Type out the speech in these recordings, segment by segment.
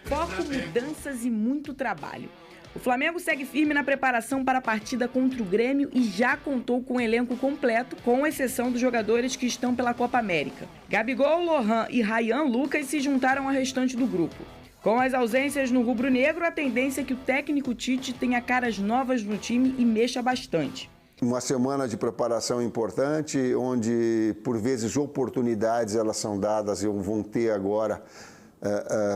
Foco, mudanças e muito trabalho. O Flamengo segue firme na preparação para a partida contra o Grêmio e já contou com o elenco completo, com exceção dos jogadores que estão pela Copa América. Gabigol, Lohan e Ryan Lucas se juntaram ao restante do grupo. Com as ausências no rubro-negro, a tendência é que o técnico Tite tenha caras novas no time e mexa bastante. Uma semana de preparação importante, onde por vezes oportunidades elas são dadas e vão ter agora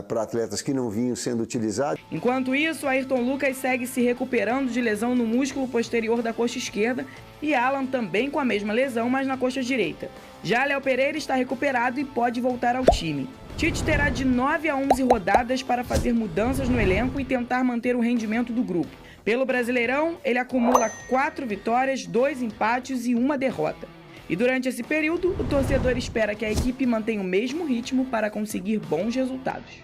para atletas que não vinham sendo utilizados. Enquanto isso, Ayrton Lucas segue se recuperando de lesão no músculo posterior da coxa esquerda e Alan também com a mesma lesão, mas na coxa direita. Já Léo Pereira está recuperado e pode voltar ao time. Tite terá de 9 a 11 rodadas para fazer mudanças no elenco e tentar manter o rendimento do grupo. Pelo Brasileirão, ele acumula 4 vitórias, 2 empates e 1 derrota. E durante esse período, o torcedor espera que a equipe mantenha o mesmo ritmo para conseguir bons resultados.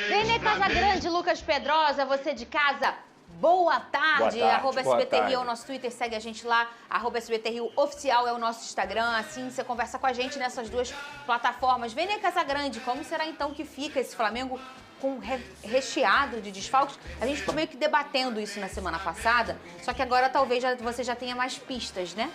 Vene Casagrande, Lucas Pedrosa, você de casa, boa tarde. @SBT Rio é o nosso Twitter, segue a gente lá. @SBT Rio Oficial é o nosso Instagram. Assim você conversa com a gente nessas duas plataformas. Vene Casagrande, como será então que fica esse Flamengo com recheado de desfalques? A gente ficou meio que debatendo isso na semana passada, só que agora talvez você já tenha mais pistas, né?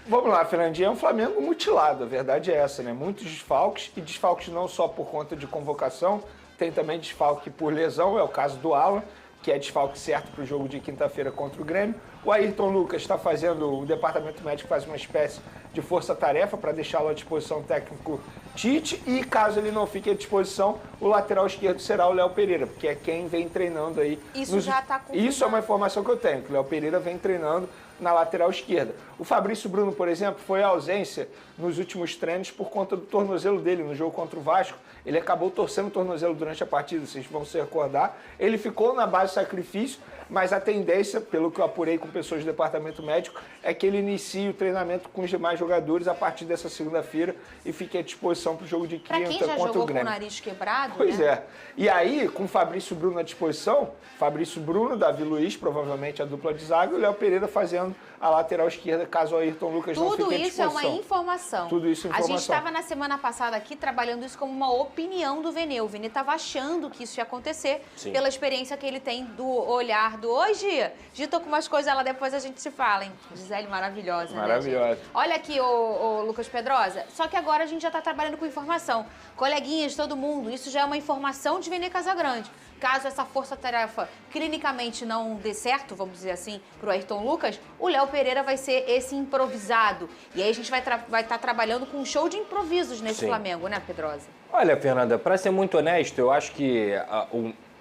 Vamos lá, Fernandinha, é um Flamengo mutilado, a verdade é essa, né? Muitos desfalques, e desfalques não só por conta de convocação, tem também desfalque por lesão, é o caso do Alan, que é desfalque certo para o jogo de quinta-feira contra o Grêmio. O Ayrton Lucas está fazendo, o departamento médico faz uma espécie de força-tarefa para deixá-lo à disposição técnico Tite, e caso ele não fique à disposição, o lateral esquerdo será o Léo Pereira, porque é quem vem treinando aí. Isso já está confirmado. Isso é uma informação que eu tenho, que o Léo Pereira vem treinando na lateral esquerda. O Fabrício Bruno, por exemplo, foi à ausência nos últimos treinos por conta do tornozelo dele no jogo contra o Vasco. Ele acabou torcendo o tornozelo durante a partida, vocês vão se recordar. Ele ficou na base de sacrifício, mas a tendência, pelo que eu apurei com pessoas do departamento médico, é que ele inicie o treinamento com os demais jogadores a partir dessa segunda-feira e fique à disposição para o jogo de quinta contra o Grêmio. Pra quem já jogou com o nariz quebrado, pois né? é. E aí, com o Fabrício Bruno à disposição, Fabrício Bruno, Davi Luiz, provavelmente a dupla de zaga, e o Léo Pereira fazendo a lateral esquerda, caso o Ayrton Lucas não fique à disposição. Tudo isso é uma informação. Tudo isso é informação. A gente estava na semana passada aqui trabalhando isso como uma opinião do Vene. O Vene estava achando que isso ia acontecer. Sim. Pela experiência que ele tem do olhar do... Oi, Gia. Gia, tô com umas coisas lá, depois a gente se fala, hein? Gisele maravilhosa, maravilhosa. Né, olha aqui, o Lucas Pedrosa. Só que agora a gente já está trabalhando com informação. Coleguinhas, todo mundo, isso já é uma informação de Vene Casagrande. Caso essa força-tarefa clinicamente não dê certo, vamos dizer assim, para o Ayrton Lucas, o Léo Pereira vai ser esse improvisado. E aí a gente vai estar trabalhando com um show de improvisos nesse Flamengo, né, Pedrosa? Olha, Fernanda, para ser muito honesto, eu acho que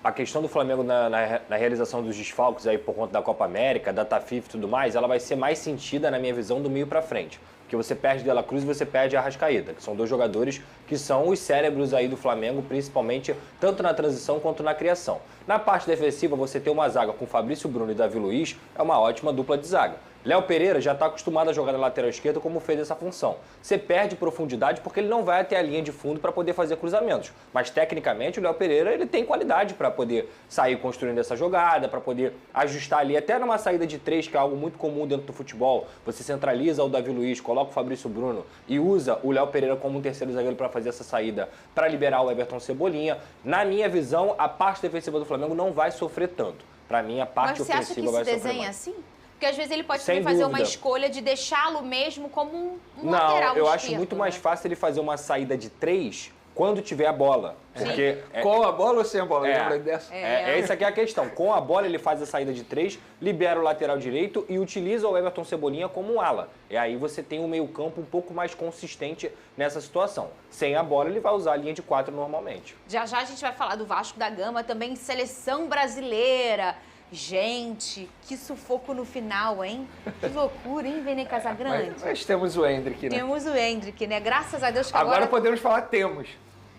a questão do Flamengo na realização dos desfalques aí por conta da Copa América, da FIFA e tudo mais, ela vai ser mais sentida, na minha visão, do meio para frente. Porque você perde De La Cruz e você perde a Arrascaeta, que são dois jogadores que são os cérebros aí do Flamengo, principalmente tanto na transição quanto na criação. Na parte defensiva, você ter uma zaga com Fabrício Bruno e Davi Luiz é uma ótima dupla de zaga. Léo Pereira já está acostumado a jogar na lateral esquerda como fez essa função. Você perde profundidade porque ele não vai até a linha de fundo para poder fazer cruzamentos. Mas, tecnicamente, o Léo Pereira ele tem qualidade para poder sair construindo essa jogada, para poder ajustar ali, até numa saída de 3, que é algo muito comum dentro do futebol. Você centraliza o Davi Luiz, coloca o Fabrício Bruno e usa o Léo Pereira como um terceiro zagueiro para fazer essa saída, para liberar o Everton Cebolinha. Na minha visão, a parte defensiva do Flamengo não vai sofrer tanto. Para mim, a parte ofensiva vai sofrer mais. Mas você acha que se desenha assim? Porque às vezes ele pode Sem também fazer dúvida. uma escolha de deixá-lo mesmo como um não, lateral eu esquerdo, acho muito né? mais fácil ele fazer uma saída de 3 quando tiver a bola. Porque com a bola ou sem a bola? Lembra dessa? Essa aqui é a questão. Com a bola ele faz a saída de 3, libera o lateral direito e utiliza o Everton Cebolinha como um ala. E aí você tem um meio-campo um pouco mais consistente nessa situação. Sem a bola ele vai usar a linha de 4 normalmente. Já já a gente vai falar do Vasco da Gama, também seleção brasileira. Gente, que sufoco no final, hein? Que loucura, hein, Vene Casagrande? Mas temos o Endrick, né? Temos o Endrick, né? Graças a Deus que agora podemos falar temos.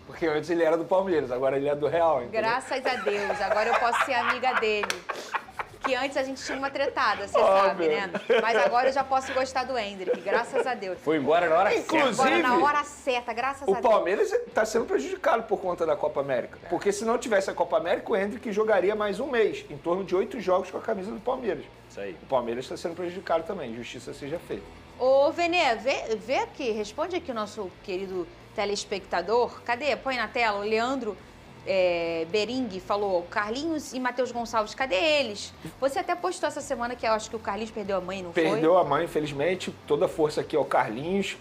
Porque antes ele era do Palmeiras, agora ele é do Real. Entendeu? Graças a Deus, agora eu posso ser amiga dele. Que antes a gente tinha uma tretada, você sabe, né? Mas agora eu já posso gostar do Endrick, graças a Deus. Foi embora na hora certa. Inclusive, na hora certa, graças a Deus. O Palmeiras está sendo prejudicado por conta da Copa América. Porque se não tivesse a Copa América, o Endrick jogaria mais um mês, em torno de 8 jogos com a camisa do Palmeiras. Isso aí. O Palmeiras está sendo prejudicado também, justiça seja feita. Ô, Vene, vê aqui, responde aqui o nosso querido telespectador. Cadê? Põe na tela, o Leandro Bering falou, Carlinhos e Matheus Gonçalves, cadê eles? Você até postou essa semana que eu acho que o Carlinhos perdeu a mãe, não foi? Perdeu a mãe, infelizmente. Toda a força aqui ao Carlinhos,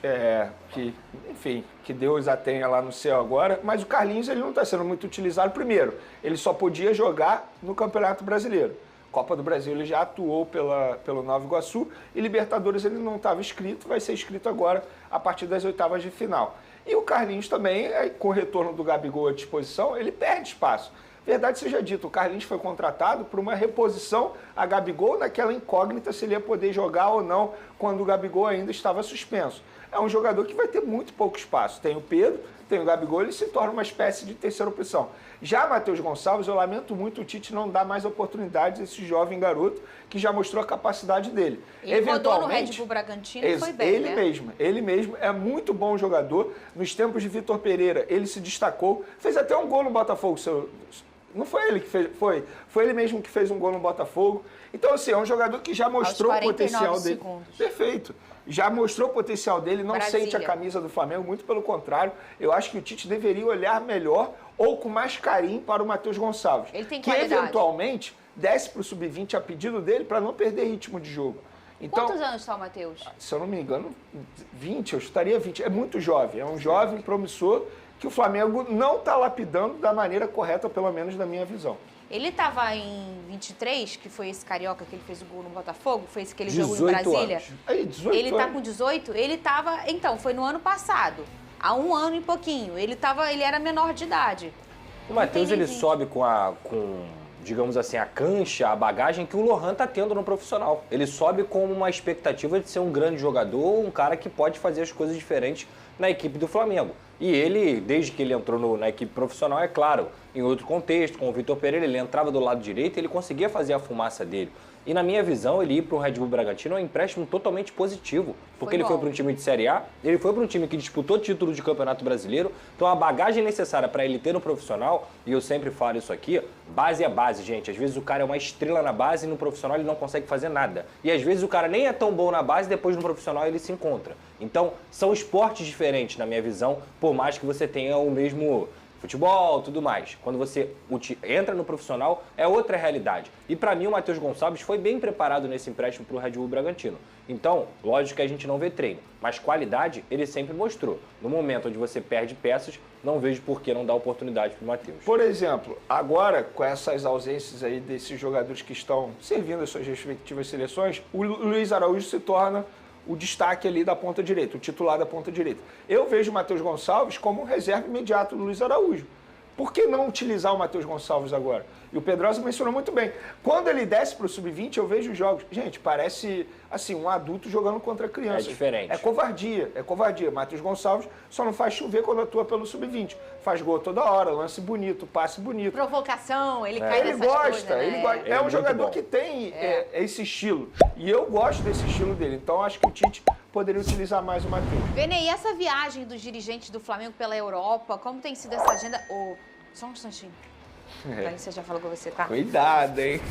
que, enfim, que Deus a tenha lá no céu agora. Mas o Carlinhos, ele não está sendo muito utilizado. Primeiro, ele só podia jogar no Campeonato Brasileiro. Copa do Brasil ele já atuou pelo Nova Iguaçu e Libertadores ele não estava inscrito, vai ser inscrito agora a partir das oitavas de final. E o Carlinhos também, com o retorno do Gabigol à disposição, ele perde espaço. Verdade seja dita, o Carlinhos foi contratado por uma reposição a Gabigol naquela incógnita se ele ia poder jogar ou não quando o Gabigol ainda estava suspenso. É um jogador que vai ter muito pouco espaço. Tem o Pedro, tem o Gabigol, ele se torna uma espécie de terceira opção. Já Matheus Gonçalves, eu lamento muito o Tite não dar mais oportunidades a esse jovem garoto que já mostrou a capacidade dele. Ele rodou no Red Bull Bragantino e foi bem, Ele mesmo é muito bom jogador. Nos tempos de Vitor Pereira, ele se destacou. Fez até um gol no Botafogo. Não foi ele que fez, foi ele mesmo que fez um gol no Botafogo. Então, assim, é um jogador que já mostrou o potencial dele. Perfeito. Já mostrou o potencial dele, não sente a camisa do Flamengo, muito pelo contrário. Eu acho que o Tite deveria olhar melhor ou com mais carinho para o Matheus Gonçalves. Ele tem que qualidade. Eventualmente desce para o Sub-20 a pedido dele para não perder ritmo de jogo. Então, quantos anos está o Matheus? Se eu não me engano, 20, eu estaria 20. É muito jovem, é um jovem promissor que o Flamengo não está lapidando da maneira correta, pelo menos na minha visão. Ele estava em 23, que foi esse carioca que ele fez o gol no Botafogo, foi esse que ele jogou em Brasília. Anos. Aí, 18 ele está anos. com 18? Ele estava, então, foi no ano passado, há 1 ano e pouquinho. Ele era menor de idade. O Matheus, ele sobe com digamos assim, a cancha, a bagagem que o Lohan tá tendo no profissional. Ele sobe com uma expectativa de ser um grande jogador, um cara que pode fazer as coisas diferentes na equipe do Flamengo. E ele, desde que ele entrou na equipe profissional, é claro, em outro contexto, com o Vitor Pereira, ele entrava do lado direito e ele conseguia fazer a fumaça dele. E na minha visão, ele ir para o Red Bull Bragantino é um empréstimo totalmente positivo, porque ele foi para um time de Série A, ele foi para um time que disputou título de Campeonato Brasileiro, então a bagagem necessária para ele ter no profissional, e eu sempre falo isso aqui, base é base, gente. Às vezes o cara é uma estrela na base e no profissional ele não consegue fazer nada. E às vezes o cara nem é tão bom na base e depois no profissional ele se encontra. Então, são esportes diferentes, na minha visão, por mais que você tenha o mesmo futebol, tudo mais. Quando você entra no profissional, é outra realidade. E para mim, o Matheus Gonçalves foi bem preparado nesse empréstimo para o Red Bull Bragantino. Então, lógico que a gente não vê treino, mas qualidade ele sempre mostrou. No momento onde você perde peças, não vejo por que não dar oportunidade para o Matheus. Por exemplo, agora, com essas ausências aí desses jogadores que estão servindo as suas respectivas seleções, o Luiz Araújo se torna o destaque ali da ponta direita, o titular da ponta direita. Eu vejo o Matheus Gonçalves como um reserva imediato do Luiz Araújo. Por que não utilizar o Matheus Gonçalves agora? E o Pedrosa mencionou muito bem. Quando ele desce para o Sub-20, eu vejo os jogos. Gente, parece assim, um adulto jogando contra criança. É diferente. É covardia. Matheus Gonçalves só não faz chover quando atua pelo Sub-20. Faz gol toda hora, lance bonito, passe bonito. Provocação, ele cai nessas coisas, né? Ele gosta. É um jogador que tem esse estilo. E eu gosto desse estilo dele. Então, acho que o Tite poderia utilizar mais o Matheus. Vene, e essa viagem dos dirigentes do Flamengo pela Europa, como tem sido essa agenda? Só um instantinho. Você já falou com você, tá? Cuidado, hein?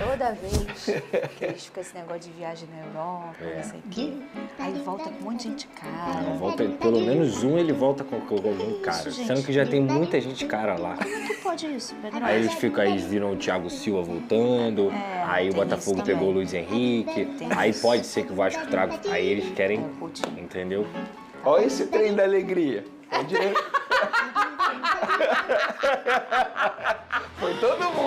Toda vez que eles ficam esse negócio de viagem na Europa, não sei o quê, aí volta com um monte de gente cara. Não, volta, pelo menos ele volta com algum cara. Sendo que já tem muita gente cara lá. Como que pode isso, Pedro? Aí eles viram o Thiago Silva voltando, aí o Botafogo pegou o Luiz Henrique, aí pode ser que o Vasco traga, aí eles querem, entendeu? Olha esse trem da alegria. Foi todo mundo.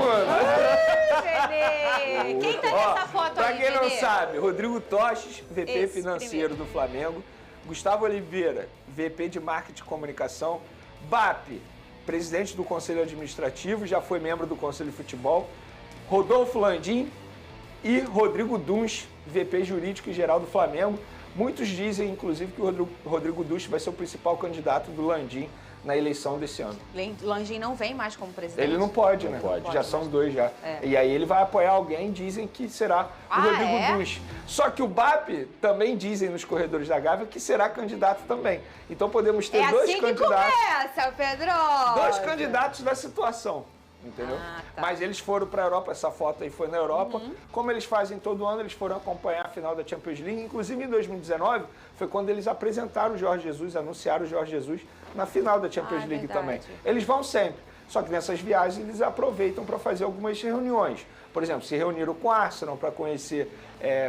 Quem tá nessa foto pra aí, quem não sabe, Rodrigo Toches, VP financeiro do Flamengo. Gustavo Oliveira, VP de Marketing e Comunicação. BAP, presidente do Conselho Administrativo, já foi membro do Conselho de Futebol. Rodolfo Landim e Rodrigo Duns, VP Jurídico e Geral do Flamengo. Muitos dizem, inclusive, que o Rodrigo Duns vai ser o principal candidato do Landim na eleição desse ano. Landim não vem mais como presidente? Ele não pode, né? Pode. Já são 2 já. E aí ele vai apoiar alguém, dizem que será o Rodrigo Duns. Só que o BAP também dizem nos corredores da Gávea que será candidato também. Então podemos ter 2 assim candidatos. Que começa, Pedro! 2 candidatos da situação. Entendeu? Tá. Mas eles foram para a Europa, essa foto aí foi na Europa. Como eles fazem todo ano, eles foram acompanhar a final da Champions League. Inclusive, em 2019, foi quando eles apresentaram o Jorge Jesus, anunciaram o Jorge Jesus na final da Champions League verdade. também. Eles vão sempre. Só que nessas viagens eles aproveitam para fazer algumas reuniões. Por exemplo, se reuniram com o Arsenal para conhecer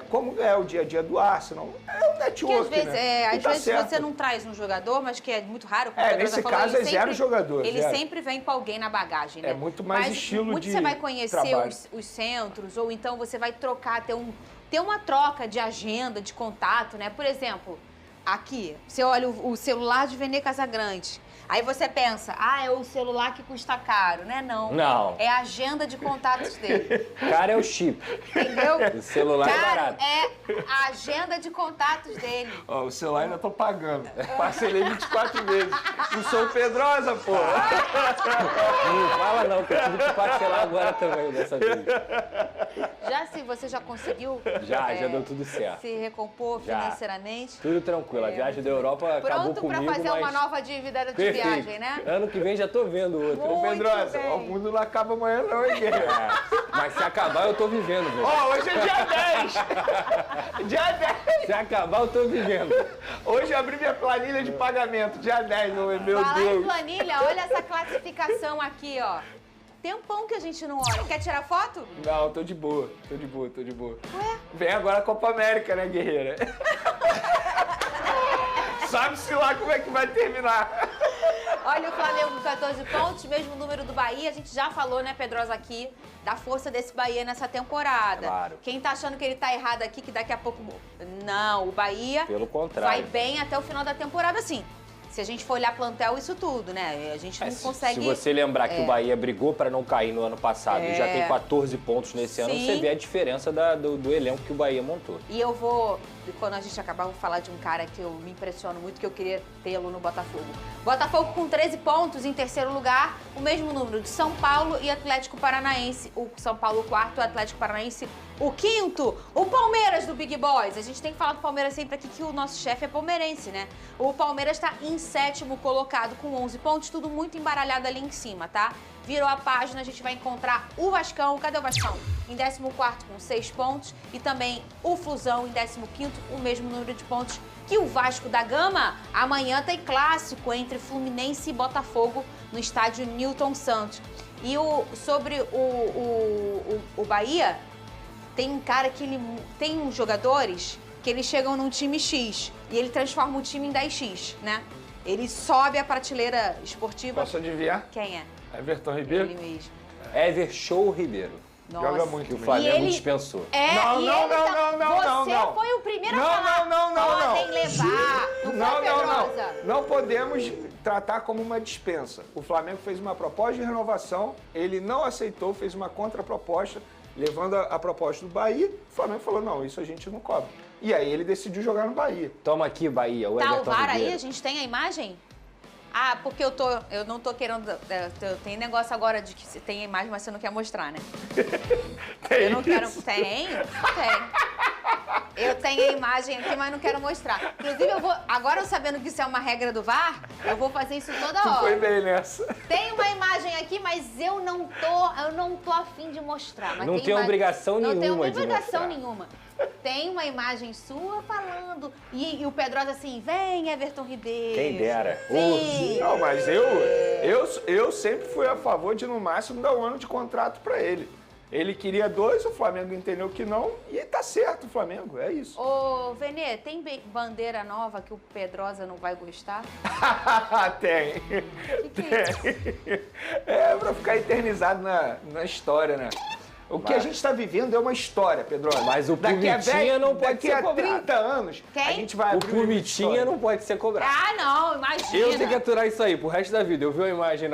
como é o dia a dia do Arsenal. É um network, às vezes você não traz um jogador, mas que é muito raro. Nesse caso é zero jogador. Ele sempre vem com alguém na bagagem, né? É muito mais estilo muito de você vai conhecer os centros, ou então você vai trocar, ter uma troca de agenda, de contato, né? Por exemplo, aqui, você olha o celular de Vene Casagrande. Aí você pensa, é o celular que custa caro, né? Não. É a agenda de contatos dele. Cara, é o chip. Entendeu? O celular é barato. É a agenda de contatos dele. O celular ainda tô pagando. Parcelei 24 vezes. Não sou Pedrosa, pô. Não fala não, que eu tive que parcelar agora também, dessa vez. Você já conseguiu? Já deu tudo certo. Se recompor financeiramente? Tudo tranquilo. A viagem da Europa acabou comigo, pronto pra fazer uma nova dívida de viagem, né? Ano que vem já tô vendo outro. Muito Pedrosa, bem. o mundo não acaba amanhã não, hein, guerreiro? Mas se acabar, eu tô vivendo, velho. Hoje é dia 10! Dia 10! Se acabar, eu tô vivendo. Hoje eu abri minha planilha de pagamento, dia 10, meu Deus. Falar em planilha, olha essa classificação aqui, ó. Tempão que a gente não olha. Quer tirar foto? Não, tô de boa. Ué? Vem agora a Copa América, né, guerreira? Sabe-se lá como é que vai terminar. Olha o Flamengo com 14 pontos, mesmo número do Bahia. A gente já falou, né, Pedrosa, aqui, da força desse Bahia nessa temporada. Claro. Quem tá achando que ele tá errado aqui, que daqui a pouco... Não, o Bahia Pelo contrário. vai bem até o final da temporada, sim. Se a gente for olhar plantel, isso tudo, né? A gente não consegue... Se você lembrar que o Bahia brigou para não cair no ano passado e já tem 14 pontos nesse ano, você vê a diferença do elenco que o Bahia montou. E eu vou, quando a gente acabar, vou falar de um cara que eu me impressiono muito, que eu queria tê-lo no Botafogo. Botafogo com 13 pontos em terceiro lugar, o mesmo número de São Paulo e Atlético Paranaense. O São Paulo o quarto, o Atlético Paranaense o quinto. O Palmeiras do Big Boys. A gente tem que falar do Palmeiras sempre aqui, que o nosso chefe é palmeirense, né? O Palmeiras está em sétimo colocado com 11 pontos, tudo muito embaralhado ali em cima, tá? Virou a página, a gente vai encontrar o Vascão. Cadê o Vascão? Em 14º com 6 pontos. E também o Flusão em 15º, o mesmo número de pontos que o Vasco da Gama. Amanhã tem clássico entre Fluminense e Botafogo no estádio Newton Santos. E sobre o Bahia, tem um cara que tem uns jogadores que eles chegam num time X e ele transforma o time em 10X, né? Ele sobe a prateleira esportiva. Posso adivinhar? Quem é? Everton Ribeiro? Ele mesmo. Show Ribeiro. Nossa. Joga muito. Que o Flamengo dispensou. Você foi o primeiro a falar. Podem levar. Não foi, Pedrosa? Não podemos tratar como uma dispensa. O Flamengo fez uma proposta de renovação, ele não aceitou, fez uma contraproposta, levando a proposta do Bahia. O Flamengo falou, não, isso a gente não cobra. E aí ele decidiu jogar no Bahia. Toma aqui, Bahia. Tá o VAR aí? A gente tem a imagem? Ah, porque eu não tô querendo... Tem negócio agora de que você tem a imagem, mas você não quer mostrar, né? Eu não quero... Tem. Eu tenho a imagem aqui, mas não quero mostrar. Inclusive, agora eu sabendo que isso é uma regra do VAR, eu vou fazer isso toda hora. Foi bem nessa. Tem uma imagem aqui, mas eu não tô a fim de mostrar. Mas não tem obrigação nenhuma de mostrar. Não tem obrigação nenhuma. Tem uma imagem sua falando. E o Pedrosa assim, vem, Everton Ribeiro. Quem dera. Sim. Não, mas eu sempre fui a favor de, no máximo, dar um ano de contrato pra ele. Ele queria 2, o Flamengo entendeu que não, e tá certo o Flamengo, é isso. Ô, Venê, tem bandeira nova que o Pedrosa não vai gostar? Tem. Que é isso? É pra ficar eternizado na história, né? O que a gente está vivendo é uma história, Pedrosa. Mas o Pumitinha não pode ser cobrado. Daqui a 30 anos, a gente vai abrir o Pumitinha não pode ser cobrado. Ah, não, imagina. Eu tenho que aturar isso aí pro resto da vida. Eu vi uma imagem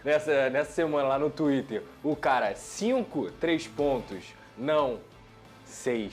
nessa semana lá no Twitter. O cara, 5, 3 pontos, não, 6.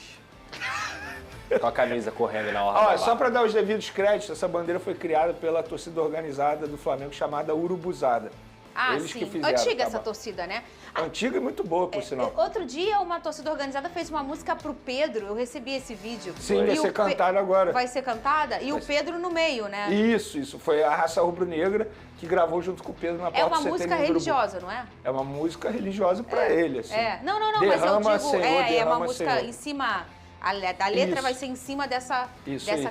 Com a camisa correndo na hora. Ó, só para dar os devidos créditos, essa bandeira foi criada pela torcida organizada do Flamengo chamada Urubuzada. Ah, Eles sim. que fizeram, Antiga essa torcida, né? Antiga e muito boa, por sinal. Outro dia, uma torcida organizada fez uma música pro Pedro. Eu recebi esse vídeo. Sim, vai ser cantada agora. Vai ser cantada? E o Pedro no meio, né? Isso. Foi a Raça Rubro-Negra que gravou junto com o Pedro na porta. É uma música religiosa, não é? É uma música religiosa pra ele, assim. É. Não, derrama, mas eu digo, Senhor, é uma derrama, música Senhor. em cima... A letra vai ser em cima dessa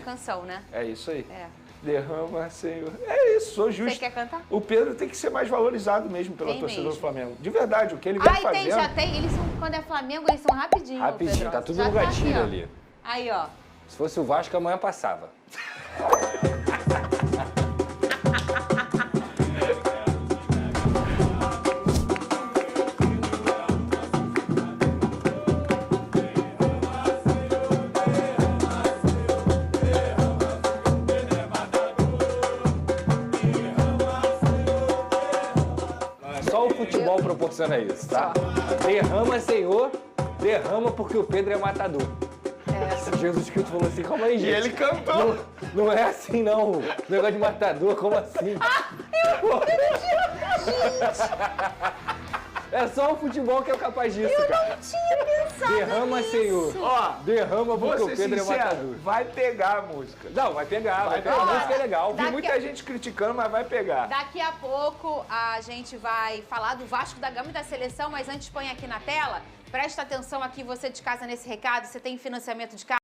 canção, né? É isso aí. É. Derrama, Senhor. É isso, sou justo. Você quer cantar? O Pedro tem que ser mais valorizado mesmo pela Tem torcida mesmo. do Flamengo. De verdade, o que ele vem Ai, fazendo... já tem. Eles são, quando é Flamengo, eles são rapidinho, Rapidinho, Pedro. tá tudo Já no gatilho aqui, ó. ali. Aí, ó. Se fosse o Vasco, amanhã passava. Só o futebol proporciona isso, tá? Derrama, Senhor, derrama porque o Pedro é matador. Jesus Cristo falou assim, calma aí, gente. E ele cantou. Não é assim, não. Negócio de matador, como assim? É só o futebol que é capaz disso, cara. Não tinha pensado Derrama, nisso. Senhor. Ó, Derrama porque vou o ser Pedro é sincero, matador. vai pegar a música. Não, vai pegar, vai pegar. pegar. A música é legal. Vi muita gente criticando, mas vai pegar. Daqui a pouco a gente vai falar do Vasco da Gama e da seleção, mas antes põe aqui na tela. Presta atenção aqui, você de casa, nesse recado. Você tem financiamento de casa?